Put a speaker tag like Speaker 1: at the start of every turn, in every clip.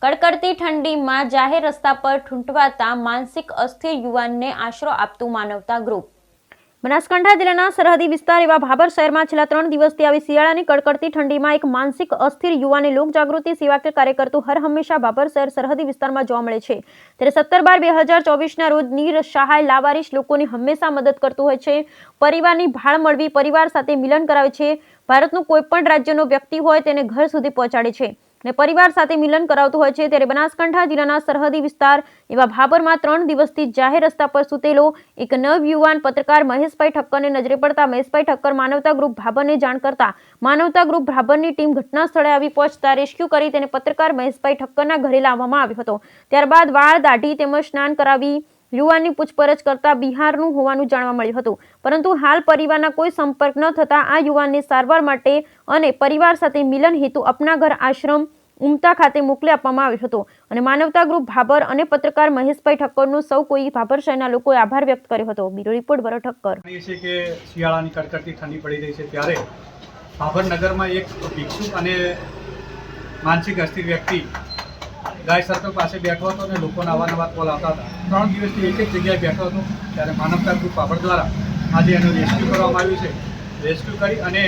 Speaker 1: કડકડતી ઠંડીમાં જાહેર રસ્તા પર ઠૂંઠવાતા માનસિક અસ્થિર યુવાનને આશરો આપતું માનવતા ગ્રુપ। બનાસકાંઠા જિલ્લાના સરહદી વિસ્તાર એવા ભાભર શહેરમાં છેલ્લા 3 દિવસથી આવી શિયાળાની કડકડતી ઠંડીમાં એક માનસિક અસ્થિર યુવાને લોકજાગૃતિ સેવાકીય કાર્ય કરતું હર હંમેશા ભાભર શહેર સરહદી વિસ્તારમાં જોવા મળે છે। ત્યારે 17/12/2024ના રોજ નિસહાય લાવારીશ લોકોની હંમેશા મદદ કરતું હોય છે। પરિવારની ભાળ મળવી પરિવાર સાથે મિલન કરાવે છે। ભારતનું કોઈ પણ રાજ્યનો વ્યક્તિ હોય તેને ઘર સુધી પહોંચાડે છે અને પરિવાર સાથે મિલન કરાવતું હોય છે। ત્યારે બનાસકાંઠા જિલ્લાના સરહદી વિસ્તાર એવા ભાભરમાં 3 દિવસથી જાહેર રસ્તા પર સૂતેલો એક નવયુવાન પત્રકાર મહેશભાઈ ઠક્કરને નજરે પડતા મહેશભાઈ ઠક્કર માનવતા ગ્રુપ ભાભરને જાણ કરતા માનવતા ગ્રુપ ભાભરની ટીમ ઘટના સ્થળે આવી પહોંચતા રેસ્ક્યુ કરી તેને પત્રકાર મહેશભાઈ ઠક્કરના ઘરે લાવવામાં આવ્યો હતો। ત્યારબાદ વાળ દાઢી તેમજ સ્નાન કરાવી યુવાનની પૂછપરછ કરતા બિહારનું હોવાનું જાણવા મળ્યું હતું, પરંતુ હાલ પરિવારના કોઈ સંપર્ક ન થતા આ યુવાનને સારવાર માટે અને પરિવાર સાથે મિલન હેતુ અપના ઘર આશ્રમ ઉમતા ખાતે મોકલી આપવામાં આવ્યો હતો અને માનવતા ગ્રુપ ભાભર અને પત્રકાર મહેશભાઈ ઠક્કરનો સૌ કોઈ ભાભર શહેરના લોકોએ આભાર વ્યક્ત કર્યો હતો। બ્યુરો રિપોર્ટ ભરત ઠક્કર।
Speaker 2: છે કે શિયાળાની કડકડતી ઠંડી પડી રહી છે ત્યારે ભાભર નગરમાં એક ભિક્ષુક અને માનસિક અસ્થિર વ્યક્તિ ગાય સર્કલ પાસે બેઠો હતો અને લોકોના અવારનવાર કોલ આવતા હતા। 3 દિવસથી એક જ જગ્યાએ બેઠો હતો ત્યારે માનવતા ગ્રુપ ભાભર દ્વારા આજે એનું રેસ્ક્યુ કરવામાં આવ્યું છે। રેસ્ક્યુ કરી અને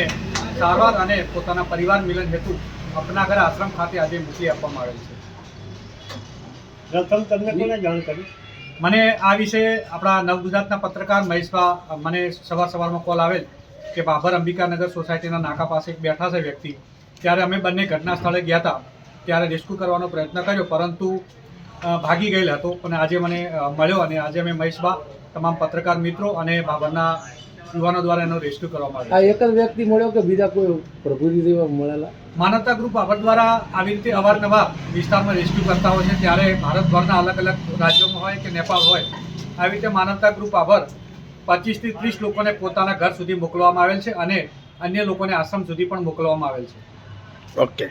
Speaker 2: સારવાર અને પોતાના પરિવાર મિલન હેતુ અપના ઘર આશ્રમ ખાતે આજે મોકલી આપવામાં આવેલ છે।
Speaker 3: તમને કોને જાણ કરી?
Speaker 2: મને આ વિશે આપણા નવગુજરાતના પત્રકાર મહેશભાઈ મને સવારમાં કોલ આવેલ કે ભાભર અંબિકાનગર સોસાયટીના નાકા પાસે બેઠા છે વ્યક્તિ। ત્યારે અમે બંને ઘટના સ્થળે ગયા હતા, ત્યારે રેસ્ક્યુ કરવાનો પ્રયત્ન કર્યો પરંતુ ભાગી ગયેલ હતો। પણ આજે મને મળ્યો અને આજે અમે મહેશભાઈ તમામ પત્રકાર મિત્રો અને ભાભરના યુવાનો દ્વારા એનો રેસ્ક્યુ કરવામાં આવ્યો।
Speaker 3: આ એક જ વ્યક્તિ મળ્યો કે બીજા કોઈ પ્રભુજી જેવા મળેલા?
Speaker 2: માનવતા ગ્રુપ ભાભર દ્વારા આવી રીતે અવારનવાર વિસ્તારમાં રેસ્ક્યુ કરતા હોય છે, ત્યારે ભારતભરના અલગ અલગ રાજ્યોમાં હોય કે નેપાળ હોય આવી રીતે માનવતા ગ્રુપ ભાભર 25 થી 30 લોકોને પોતાના ઘર સુધી મોકલવામાં આવેલ છે અને અન્ય લોકોને આશ્રમ સુધી પણ મોકલવામાં આવેલ છે।
Speaker 3: ઓકે।